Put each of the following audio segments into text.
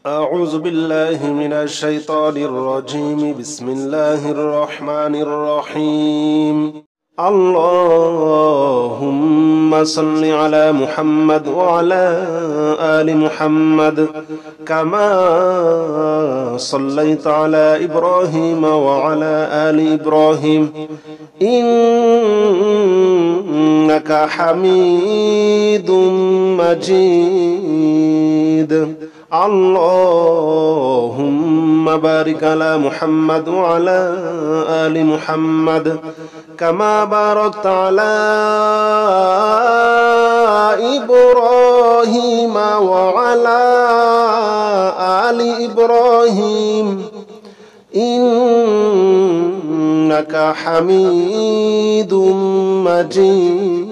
أعوذ بالله من الشيطان الرجيم. بسم الله الرحمن الرحيم. اللهم صل على محمد وعلى آل محمد كما صليت على إبراهيم وعلى آل إبراهيم إنك حميد مجيد. اللهم بارك على محمد وعلى آل محمد كما باركت على إبراهيم وعلى آل إبراهيم إنك حميد مجيد.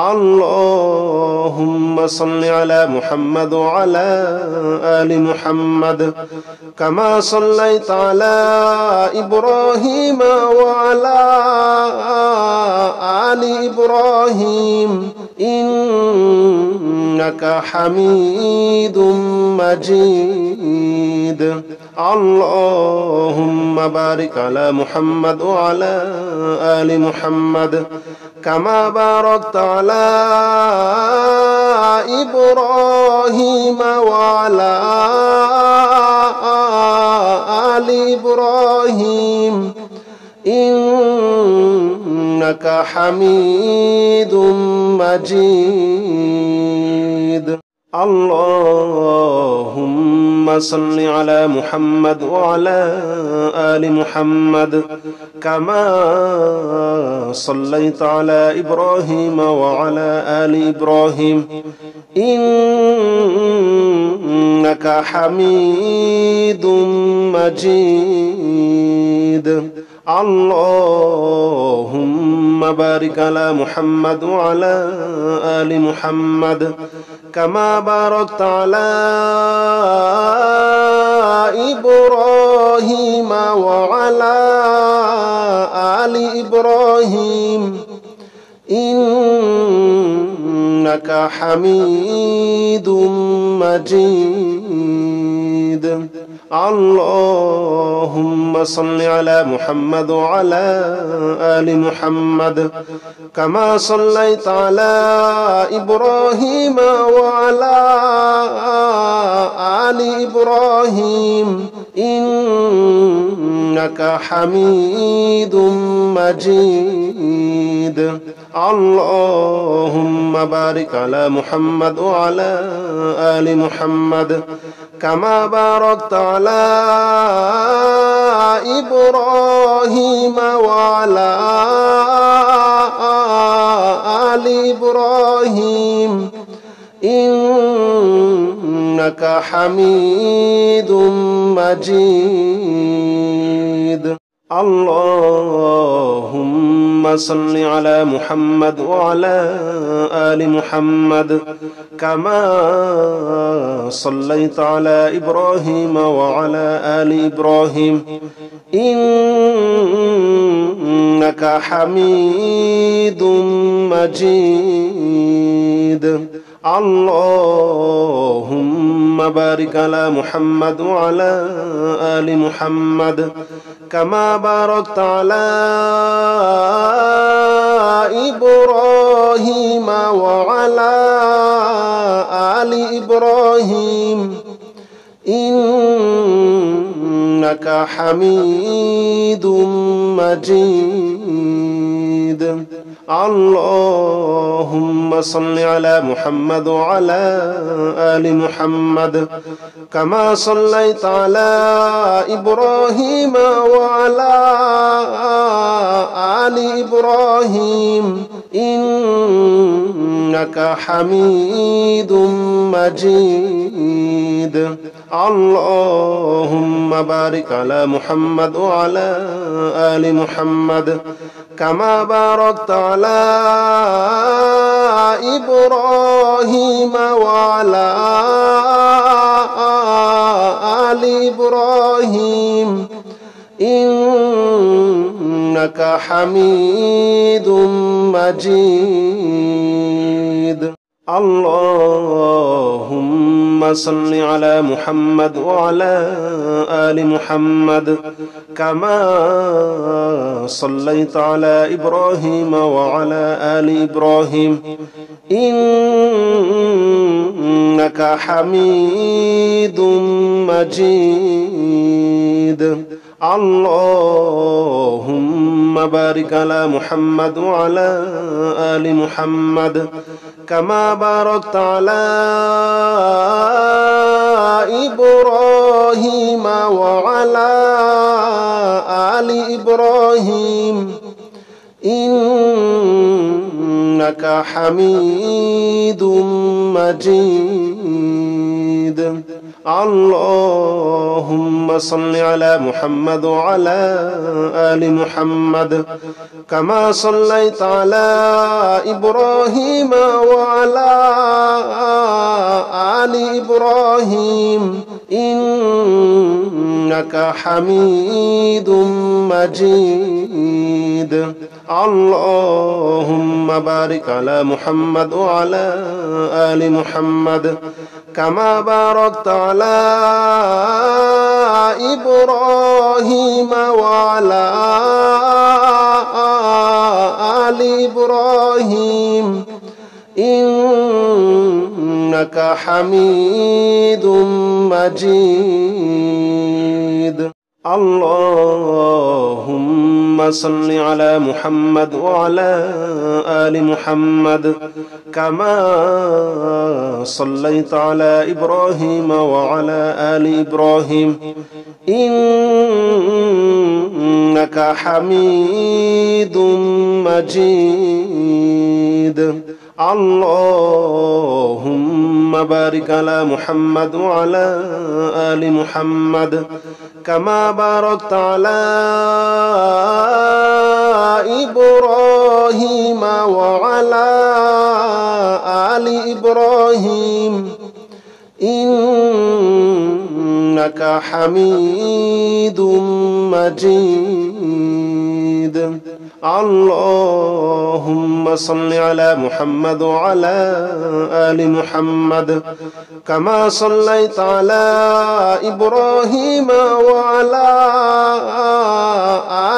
اللهم صل على محمد وعلى آل محمد كما صليت على إبراهيم وعلى آل إبراهيم إنك حميد مجيد. اللهم بارك على محمد وعلى آل محمد كما باركت على إبراهيم وعلى آل إبراهيم إنك حميد مجيد. اللهم صل على محمد وعلى آل محمد كما صليت على إبراهيم وعلى آل إبراهيم إنك حميد مجيد. اللهم بارك على محمد وعلى آل محمد كما باركت على إبراهيم وعلى آل إبراهيم إنك حميد مجيد. اللهم صل على محمد وعلى آل محمد كما صليت على إبراهيم وعلى آل إبراهيم إنك حميد مجيد. اللهم بارك على محمد وعلى آل محمد كما باركت على إبراهيم وعلى آل إبراهيم إنك حميد مجيد. اللهم صل على محمد وعلى آل محمد كما صليت على إبراهيم وعلى آل إبراهيم إنك حميد مجيد. اللهم بارك على محمد وعلى آل محمد كما باركت على إبراهيم وعلى آل إبراهيم إنك حميد مجيد. اللهم صل على محمد وعلى آل محمد كما صليت على إبراهيم وعلى آل إبراهيم إنك حميد مجيد. اللهم بارك على محمد وعلى آل محمد كما باركت على إبراهيم وعلى آل إبراهيم إنك حميد مجيد. اللهم صل على محمد وعلى آل محمد كما صليت على إبراهيم وعلى آل إبراهيم إنك حميد مجيد اللهم بارك على محمد وعلى آل محمد كما باركت على إبراهيم وعلى آل إبراهيم إنك حميد مجيد اللهم صل على محمد وعلى آل محمد كما صليت على إبراهيم وعلى آل إبراهيم إنك حميد مجيد اللهم بارك على محمد وعلى آل محمد كما باركت على إبراهيم وعلى آل إبراهيم إنك حميد مجيد اللهم صل على محمد وعلى آل محمد كما صليت على إبراهيم وعلى آل إبراهيم إنك حميد مجيد اللهم بارك على محمد وعلى آل محمد كما باركت على إبراهيم وعلى آل إبراهيم إنك حميد مجيد اللهم صل على محمد وعلى آل محمد كما صليت على إبراهيم وعلى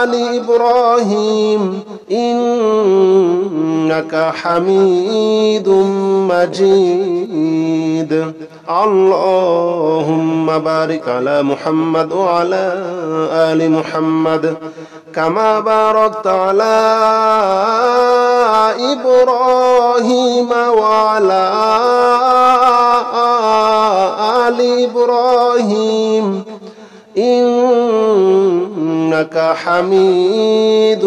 آل إبراهيم إنك حميد مجيد اللهم بارك على محمد وعلى آل محمد كما باركت على إبراهيم وعلى آل إبراهيم إنك حميد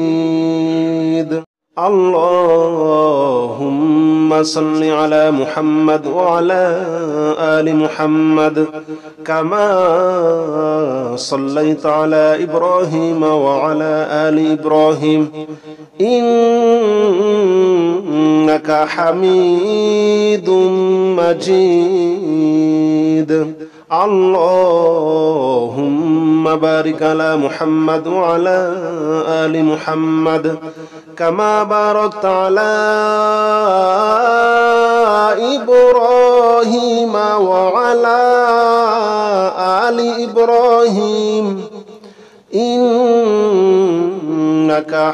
مجيد اللهم صل على محمد وعلى آل محمد كما صليت على إبراهيم وعلى آل إبراهيم إنك حميد مجيد اللهم بارك على محمد وعلى آل محمد كما باركت على إبراهيم وعلى آل إبراهيم إنك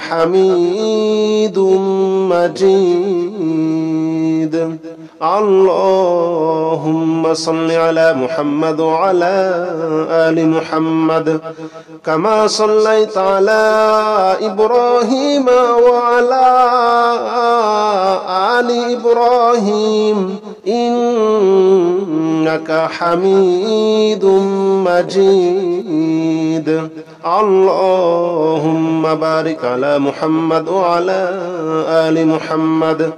حميد مجيد اللهم صل على محمد وعلى آل محمد كما صليت على إبراهيم وعلى آل إبراهيم إنك حميد مجيد اللهم بارك على محمد وعلى آل محمد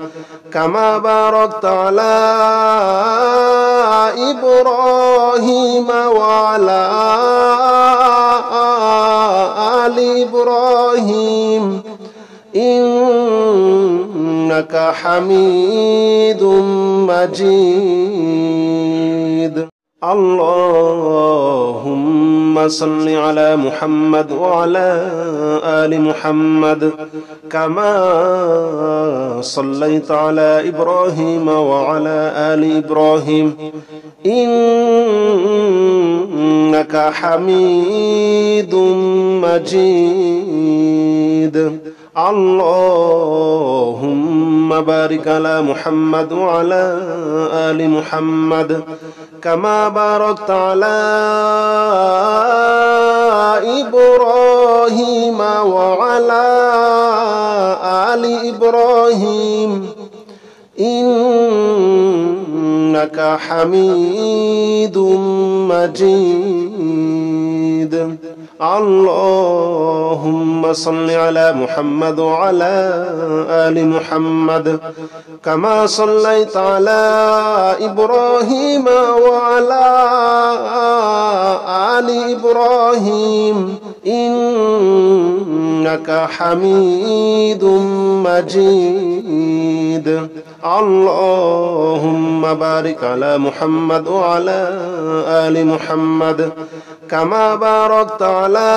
كما باركت على إبراهيم وعلى آل إبراهيم إنك حميد مجيد اللهم صل على محمد وعلى آل محمد كما صليت على إبراهيم وعلى آل إبراهيم إنك حميد مجيد اللهم بارك على محمد وعلى آل محمد كما باركت على إبراهيم وعلى آل إبراهيم إنك حميد مجيد اللهم صل على محمد وعلى آل محمد كما صليت على إبراهيم وعلى آل إبراهيم إنك حميد مجيد اللهم بارك على محمد وعلى آل محمد كما باركت على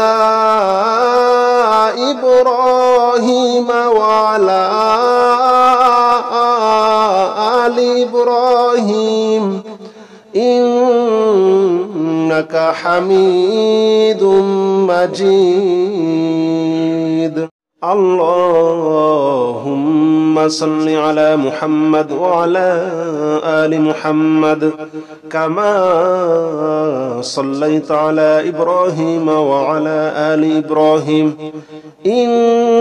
إبراهيم وعلى آل إبراهيم إنك حميد مجيد اللهم صل على محمد وعلى آل محمد كما صليت على إبراهيم وعلى آل إبراهيم إنك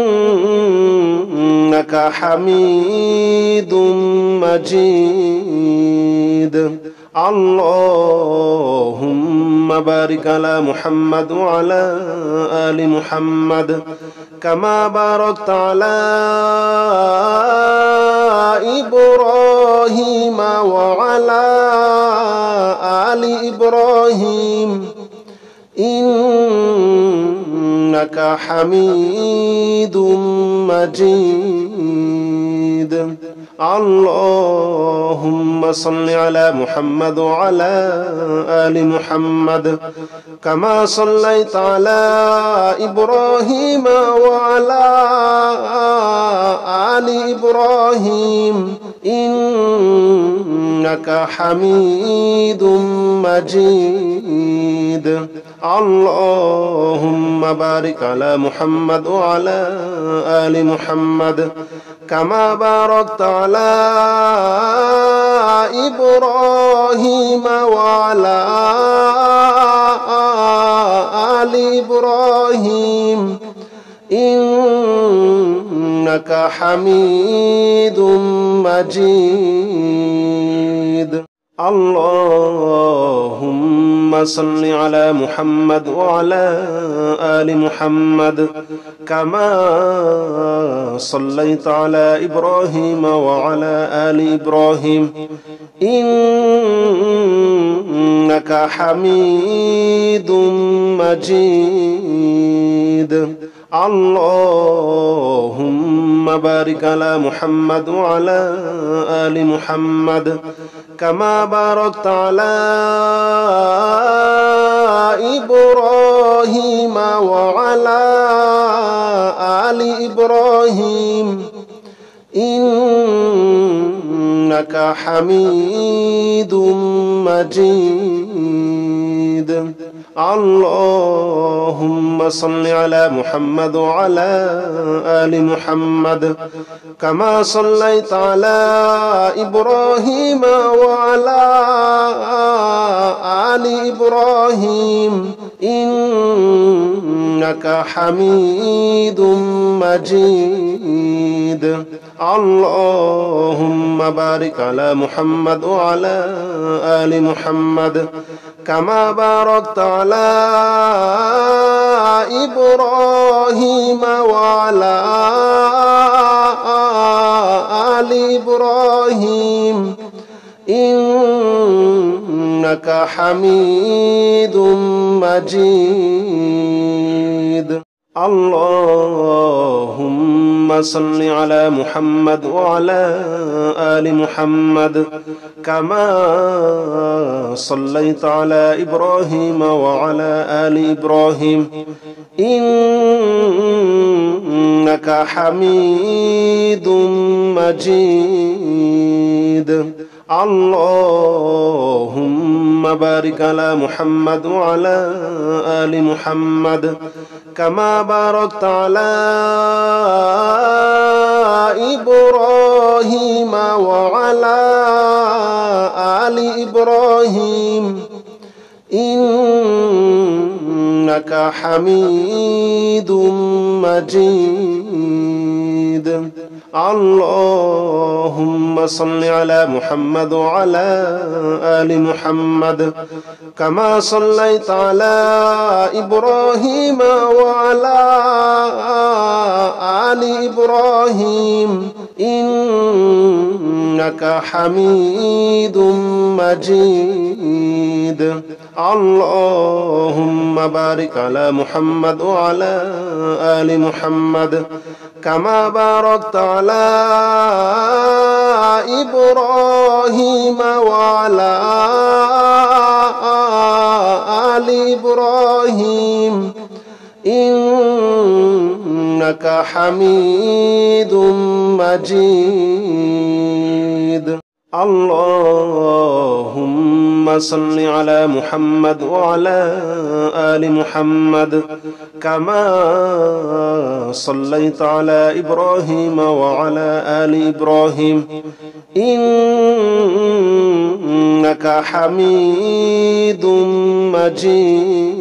حميد مجيد اللهم بارك على محمد وعلى آل محمد كما باركت على إبراهيم وعلى آل إبراهيم إنك حميد مجيد اللهم صل على محمد وعلى آل محمد كما صليت على إبراهيم وعلى آل إبراهيم إنك حميد مجيد اللهم بارك على محمد وعلى آل محمد كما باركت على إبراهيم وعلى آل إبراهيم إنك حميد مجيد اللهم صل على محمد وعلى آل محمد كما صليت على إبراهيم وعلى آل إبراهيم إنك حميد مجيد اللهم بارك على محمد وعلى آل محمد كما باركت على إبراهيم وعلى آل إبراهيم إنك حميد مجيد اللهم صل على محمد وعلى آل محمد كما صليت على إبراهيم وعلى آل إبراهيم إنك حميد مجيد اللهم بارك على محمد وعلى آل محمد كما باركت على إبراهيم وعلى آل إبراهيم إنك حميد مجيد اللهم صل على محمد وعلى آل محمد كما صليت على إبراهيم وعلى آل إبراهيم إنك حميد مجيد اللهم بارك على محمد وعلى آل محمد كما باركت على إبراهيم وعلى آل إبراهيم إنك حميد مجيد اللهم صل على محمد وعلى آل محمد كما صليت على إبراهيم وعلى آل إبراهيم إنك حميد مجيد اللهم بارك على محمد وعلى آل محمد كما باركت على إبراهيم وعلى آل إبراهيم إنك حميد مجيد اللهم صل على محمد وعلى آل محمد كما صليت على إبراهيم وعلى آل إبراهيم إنك حميد مجيد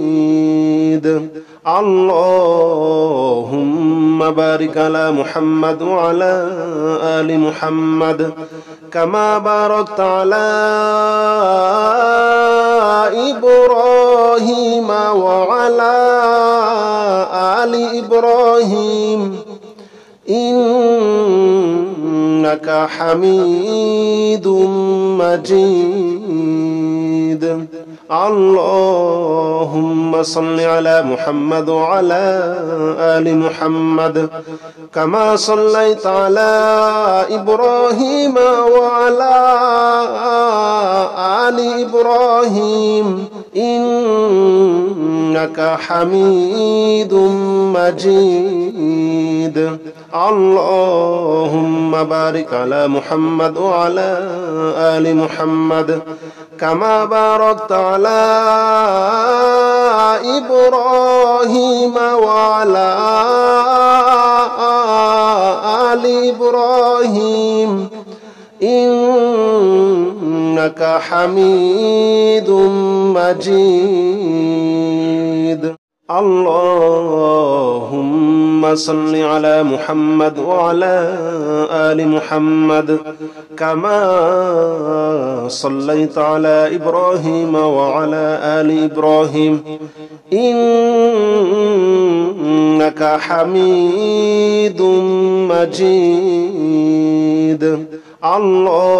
اللهم بارك على محمد وعلى آل محمد كما باركت على إبراهيم وعلى آل إبراهيم إنك حميد مجيد اللهم صل على محمد وعلى آل محمد كما صليت على إبراهيم وعلى آل إبراهيم إنك حميد مجيد اللهم بارك على محمد وعلى آل محمد كما باركت على إبراهيم وعلى آل إبراهيم إنك حميد مجيد اللهم صل على محمد وعلى آل محمد كما صليت على إبراهيم وعلى آل إبراهيم إنك حميد مجيد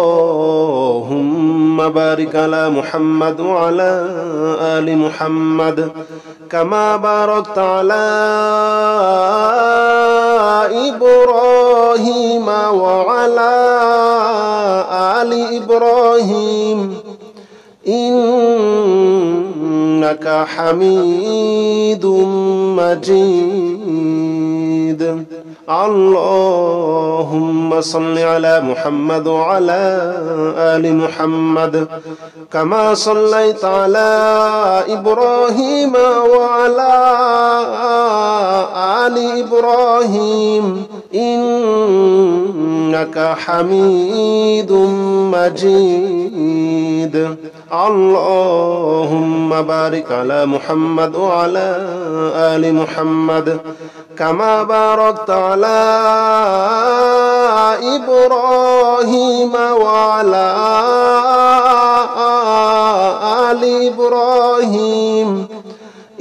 اللهم بارك على محمد وعلى آل محمد كما باركت على إبراهيم وعلى آل إبراهيم إنك حميد مجيد اللهم صل على محمد وعلى آل محمد كما صليت على إبراهيم وعلى آل إبراهيم إنك حميد مجيد اللهم بارك على محمد وعلى آل محمد كما باركت على إبراهيم وعلى آل إبراهيم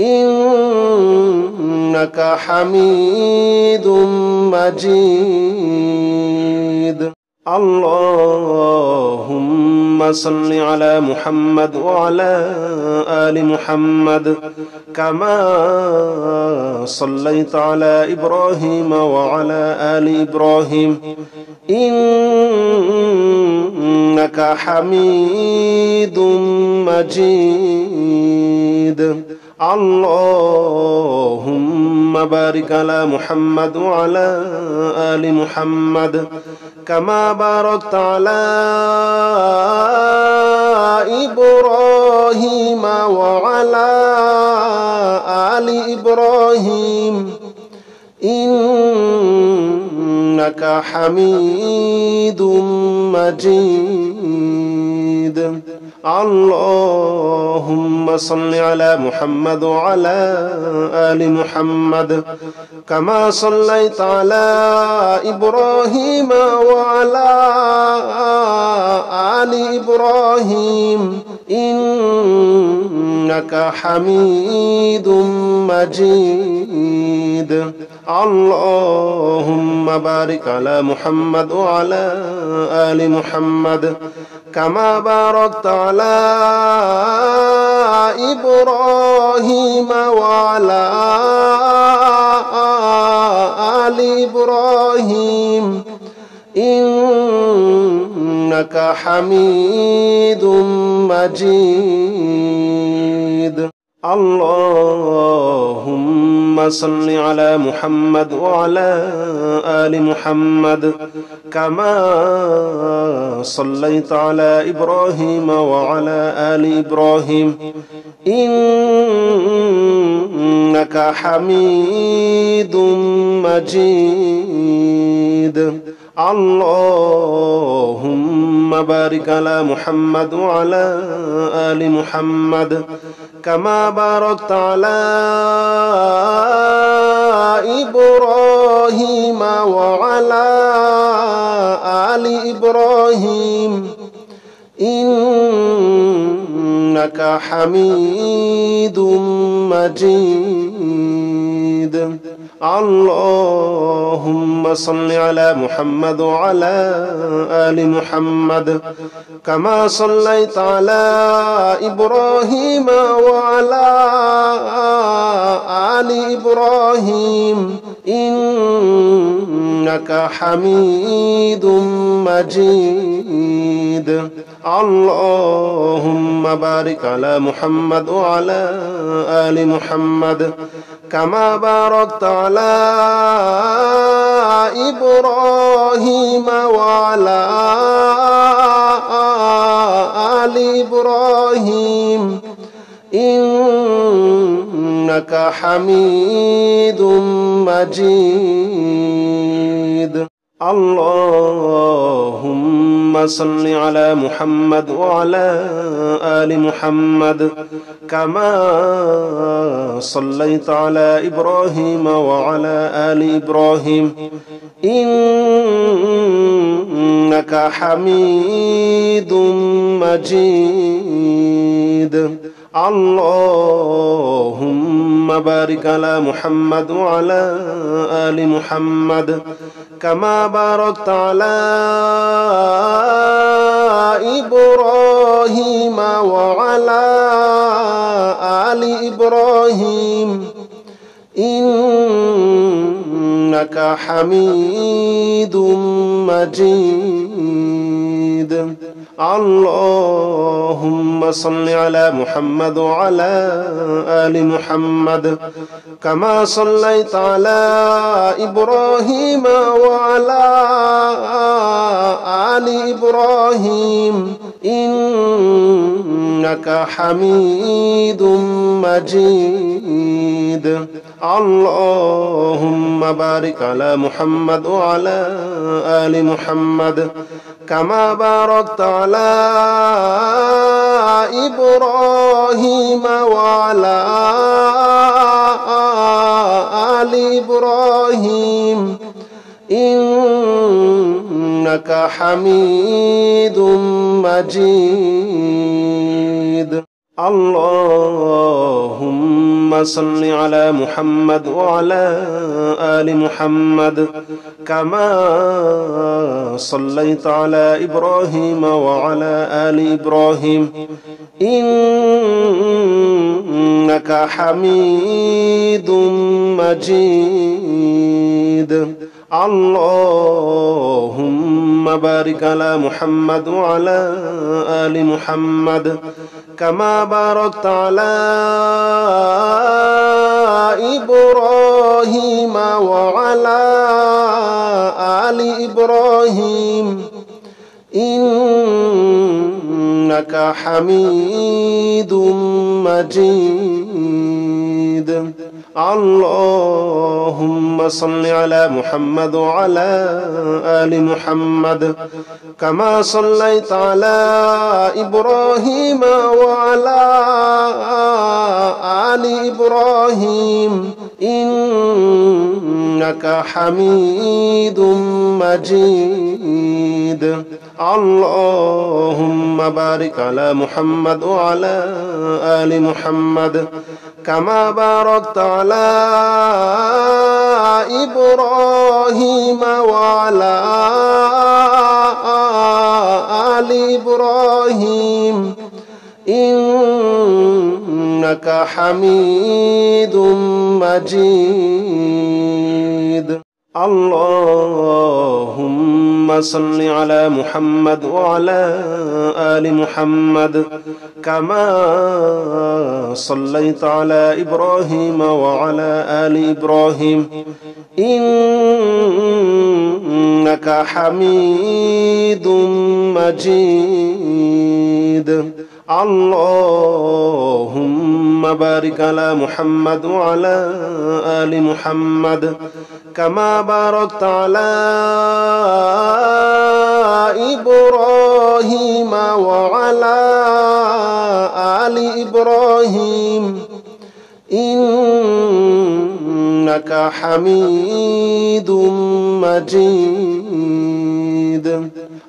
إنك حميد مجيد اللهم صل على محمد وعلى آل محمد كما صليت على إبراهيم وعلى آل إبراهيم إنك حميد مجيد اللهم بارك على محمد وعلى آل محمد كما باركت على إبراهيم وعلى آل إبراهيم إنك حميد مجيد اللهم صل على محمد وعلى آل محمد كما صليت على إبراهيم وعلى آل إبراهيم إنك حميد مجيد اللهم بارك على محمد وعلى آل محمد كما باركت على إبراهيم وعلى آل إبراهيم إنك حميد مجيد اللهم صل على محمد وعلى آل محمد كما صليت على إبراهيم وعلى آل إبراهيم إنك حميد مجيد اللهم بارك على محمد وعلى آل محمد كما باركت على إبراهيم وعلى آل إبراهيم إنك حميد مجيد اللهم صل على محمد وعلى آل محمد كما صليت على إبراهيم وعلى آل إبراهيم إنك حميد مجيد اللهم بارك على محمد وعلى آل محمد كما باركت على إبراهيم وعلى آل إبراهيم إنك حميد مجيد اللهم صل على محمد وعلى آل محمد كما صليت على إبراهيم وعلى آل إبراهيم إنك حميد مجيد اللهم بارك على محمد وعلى آل محمد كما باركت على إبراهيم وعلى آل إبراهيم إنك حميد مجيد اللهم صل على محمد وعلى آل محمد كما صليت على إبراهيم وعلى آل إبراهيم إنك حميد مجيد اللهم بارك على محمد وعلى آل محمد كما باركت على إبراهيم وعلى آل إبراهيم إنك حميد مجيد اللهم صل على محمد وعلى آل محمد كما صليت على إبراهيم وعلى آل إبراهيم إنك حميد مجيد اللهم بارك على محمد وعلى آل محمد كما باركت على إبراهيم وعلى آل إبراهيم إنك حميد مجيد اللهم صل على محمد وعلى آل محمد كما صليت على إبراهيم وعلى آل إبراهيم إنك حميد مجيد اللهم بارك على محمد وعلى آل محمد كما باركت على إبراهيم وعلى آل إبراهيم إنك حميد مجيد اللهم صل على محمد وعلى آل محمد كما صليت على إبراهيم وعلى آل إبراهيم إنك حميد مجيد اللهم بارك على محمد وعلى آل محمد كما باركت على إبراهيم وعلى آل إبراهيم إنك حميد مجيد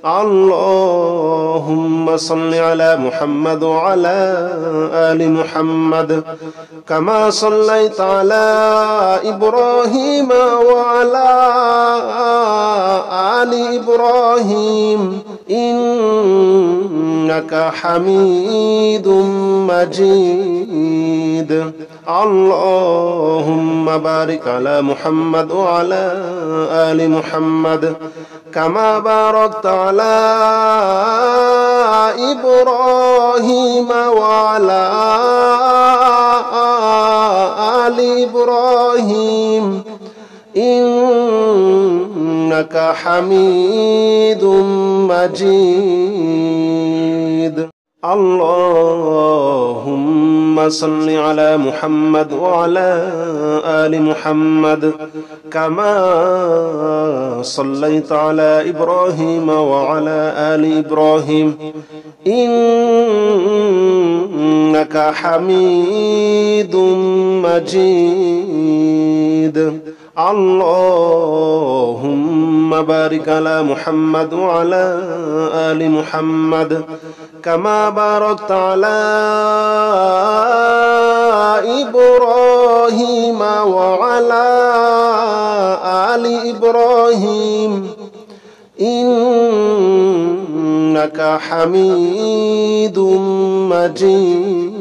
اللهم صل على محمد وعلى آل محمد كما صليت على إبراهيم وعلى آل إبراهيم إنك حميد مجيد اللهم بارك على محمد وعلى آل محمد كما باركت على إبراهيم وعلى آل إبراهيم إنك حميد مجيد اللهم صل على محمد وعلى آل محمد كما صليت على إبراهيم وعلى آل إبراهيم إنك حميد مجيد اللهم بارك على محمد وعلى آل محمد كما باركت على إبراهيم وعلى آل إبراهيم إنك حميد مجيد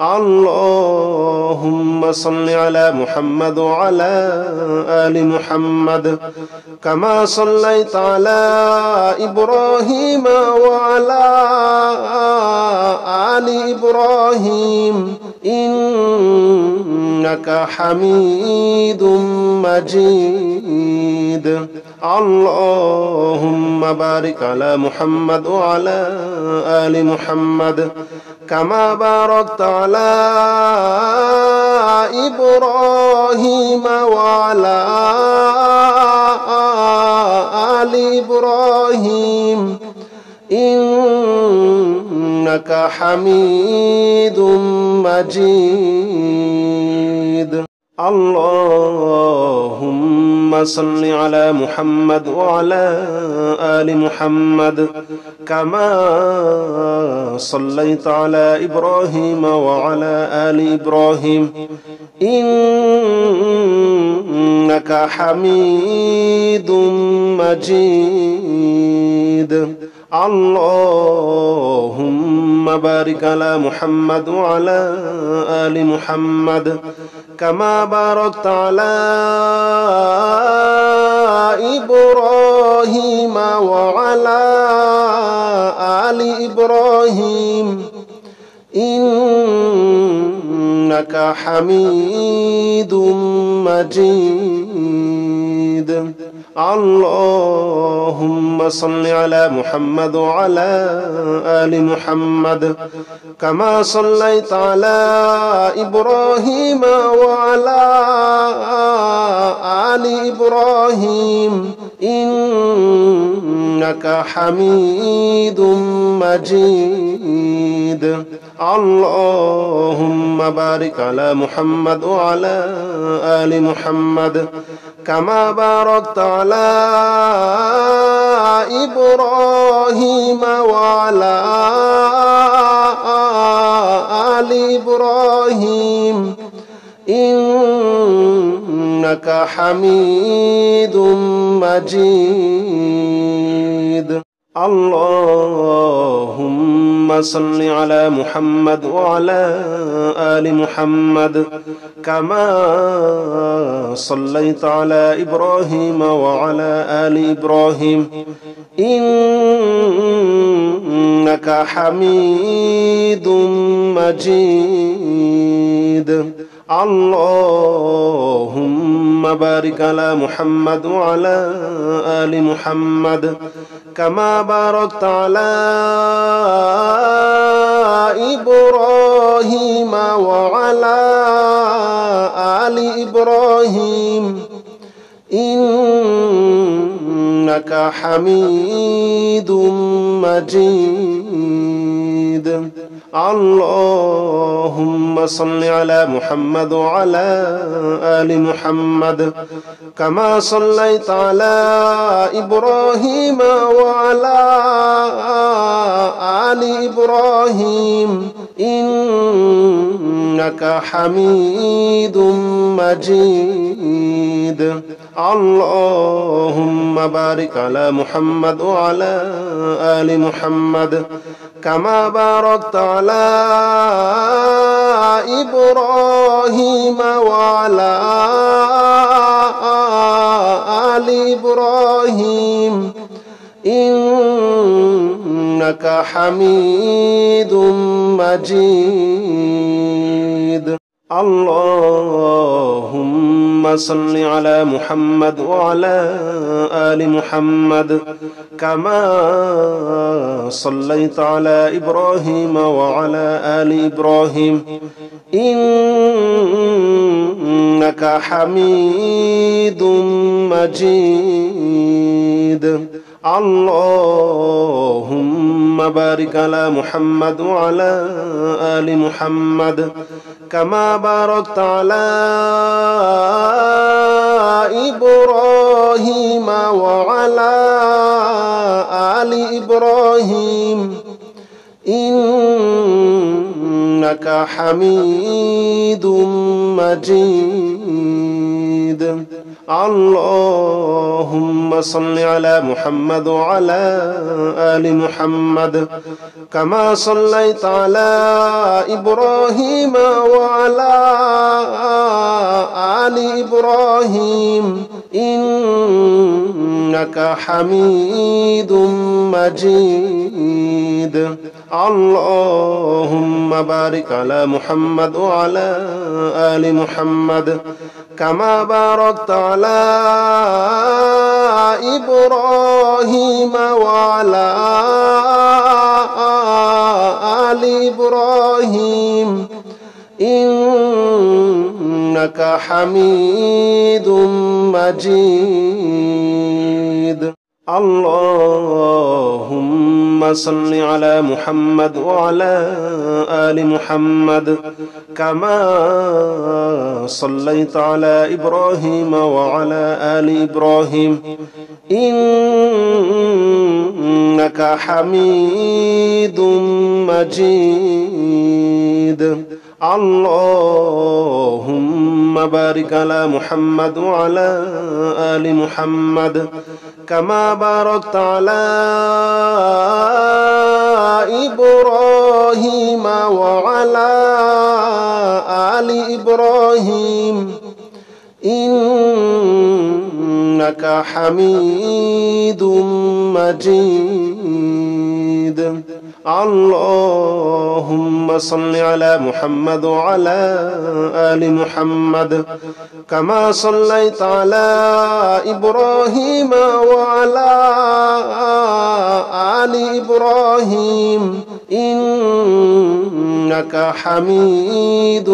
اللهم صل على محمد وعلى آل محمد كما صليت على إبراهيم وعلى آل إبراهيم إنك حميد مجيد اللهم بارك على محمد وعلى آل محمد كما باركت على إبراهيم وعلى آل إبراهيم إنك حميد مجيد اللهم صل على محمد وعلى آل محمد كما صليت على إبراهيم وعلى آل إبراهيم إنك حميد مجيد اللهم بارك على محمد وعلى آل محمد كما باركت على إبراهيم وعلى آل إبراهيم إنك حميد مجيد اللهم صل على محمد وعلى آل محمد كما صليت على إبراهيم وعلى آل إبراهيم إنك حميد مجيد اللهم بارك على محمد وعلى آل محمد كما باركت على إبراهيم وعلى آل إبراهيم إنك حميد مجيد اللهم صل على محمد وعلى آل محمد كما صليت على إبراهيم وعلى آل إبراهيم إنك حميد مجيد اللهم بارك على محمد وعلى آل محمد كما باركت على إبراهيم وعلى آل إبراهيم إنك حميد مجيد اللهم صل على محمد وعلى آل محمد كما صليت على إبراهيم وعلى آل إبراهيم إنك حميد مجيد اللهم بارك على محمد وعلى آل محمد كما باركت على إبراهيم وعلى آل إبراهيم إنك حميد مجيد اللهم صل على محمد وعلى آل محمد كما صليت على إبراهيم وعلى آل إبراهيم إنك حميد مجيد اللهم بارك على محمد وعلى آل محمد كما باركت على إبراهيم وعلى آل إبراهيم إنك حميد مجيد اللهم صل على محمد وعلى آل محمد كما صليت على إبراهيم وعلى آل إبراهيم إنك حميد مجيد اللهم بارك على محمد وعلى آل محمد كما باركت على إبراهيم وعلى آل إبراهيم إنك حميد مجيد اللهم صل على محمد وعلى آل محمد كما صليت على إبراهيم وعلى آل إبراهيم إنك حميد مجيد اللهم بارك على محمد وعلى آل محمد كما باركت على إبراهيم وعلى آل إبراهيم إنك حميد مجيد اللهم صل على محمد وعلى آل محمد كما صليت على إبراهيم وعلى آل إبراهيم إنك حميد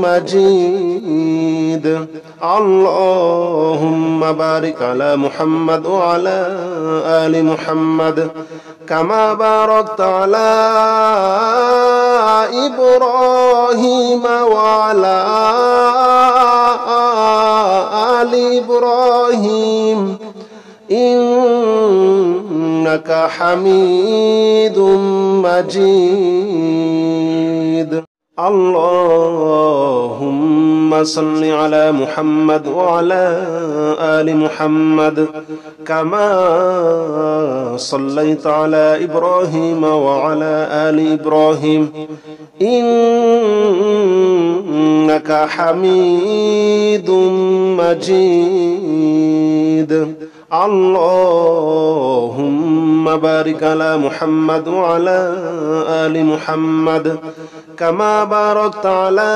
مجيد اللهم بارك على محمد وعلى آل محمد كما باركت على إبراهيم وعلى آل إبراهيم إنك حميد مجيد اللهم صل على محمد وعلى آل محمد كما صليت على إبراهيم وعلى آل إبراهيم إنك حميد مجيد اللهم بارك على محمد وعلى آل محمد كما باركت على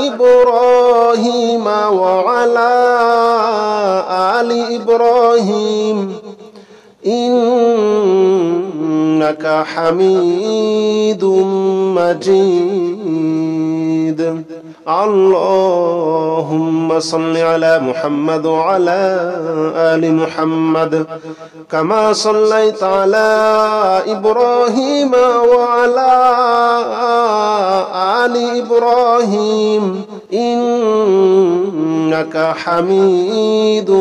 إبراهيم وعلى آل إبراهيم إنك حميد مجيد اللهم صل على محمد وعلى آل محمد كما صليت على إبراهيم وعلى آل إبراهيم إنك حميد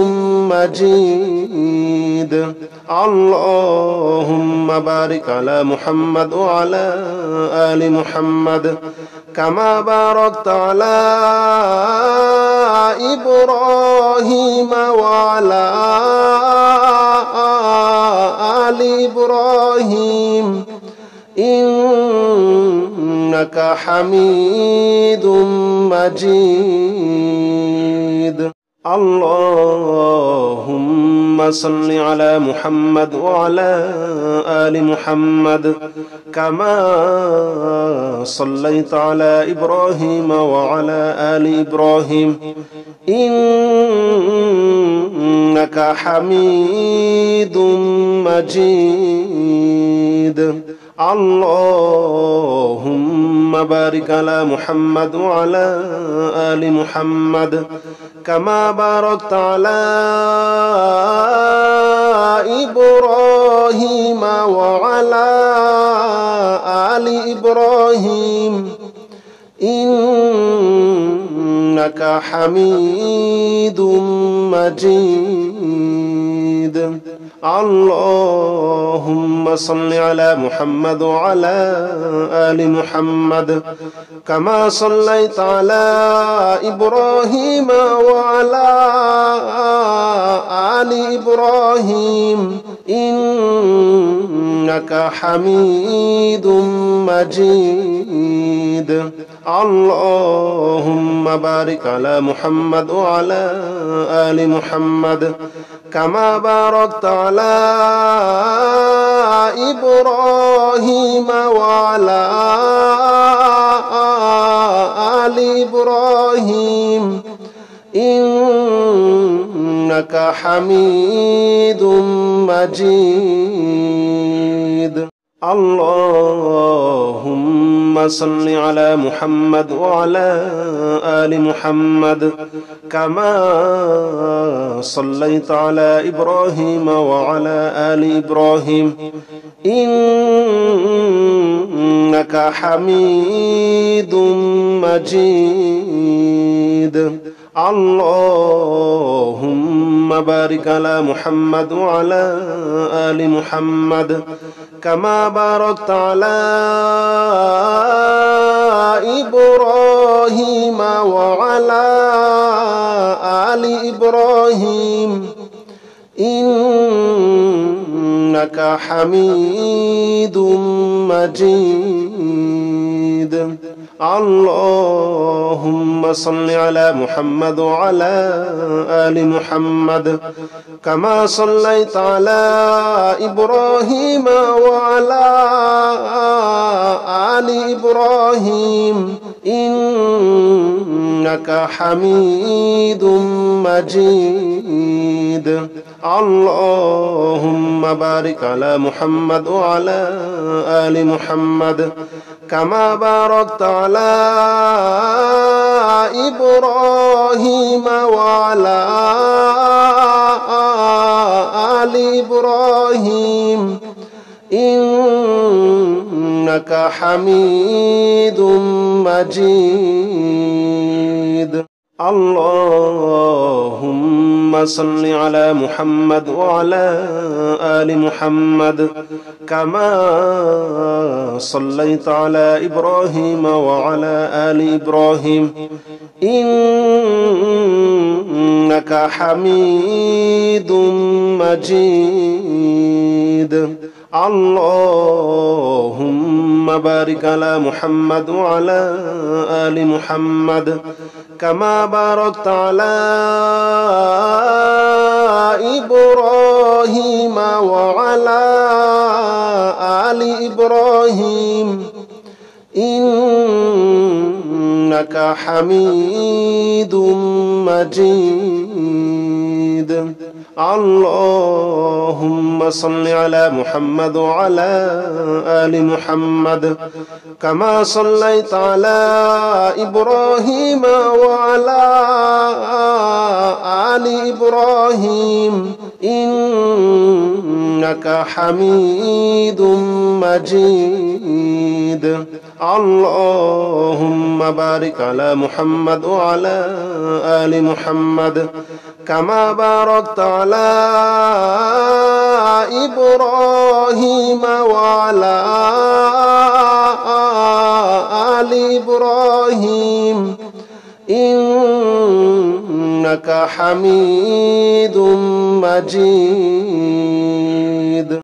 مجيد اللهم بارك على محمد وعلى آل محمد كما باركت على إبراهيم وعلى آل إبراهيم إنك حميد مجيد اللهم صل على محمد وعلى آل محمد كما صليت على إبراهيم وعلى آل إبراهيم إنك حميد مجيد اللهم بارك على محمد وعلى آل محمد كما باركت على إبراهيم وعلى آل إبراهيم إنك حميد مجيد اللهم صل على محمد وعلى آل محمد كما صليت على إبراهيم وعلى آل إبراهيم إنك حميد مجيد اللهم بارك على محمد وعلى آل محمد كما باركت على إبراهيم وعلى آل إبراهيم إنك حميد مجيد اللهم صل على محمد وعلى آل محمد كما صليت على إبراهيم وعلى آل إبراهيم إنك حميد مجيد اللهم بارك على محمد وعلى آل محمد كما باركت على إبراهيم وعلى آل إبراهيم إنك حميد مجيد اللهم صل على محمد وعلى آل محمد كما صليت على إبراهيم وعلى آل إبراهيم إنك حميد مجيد اللهم بارك على محمد وعلى آل محمد كما باركت على إبراهيم وعلى آل إبراهيم إنك حميد مجيد اللهم صل على محمد وعلى آل محمد كما صليت على إبراهيم وعلى آل إبراهيم إنك حميد مجيد اللهم بارك على محمد وعلى آل محمد كما باركت على إبراهيم وعلى آل إبراهيم إنك حميد مجيد اللهم صل على محمد وعلى آل محمد كما صليت على إبراهيم وعلى آل إبراهيم إنك حميد مجيد اللهم بارك على محمد وعلى آل محمد كما باركت على إبراهيم وعلى آل إبراهيم إنك حميد مجيد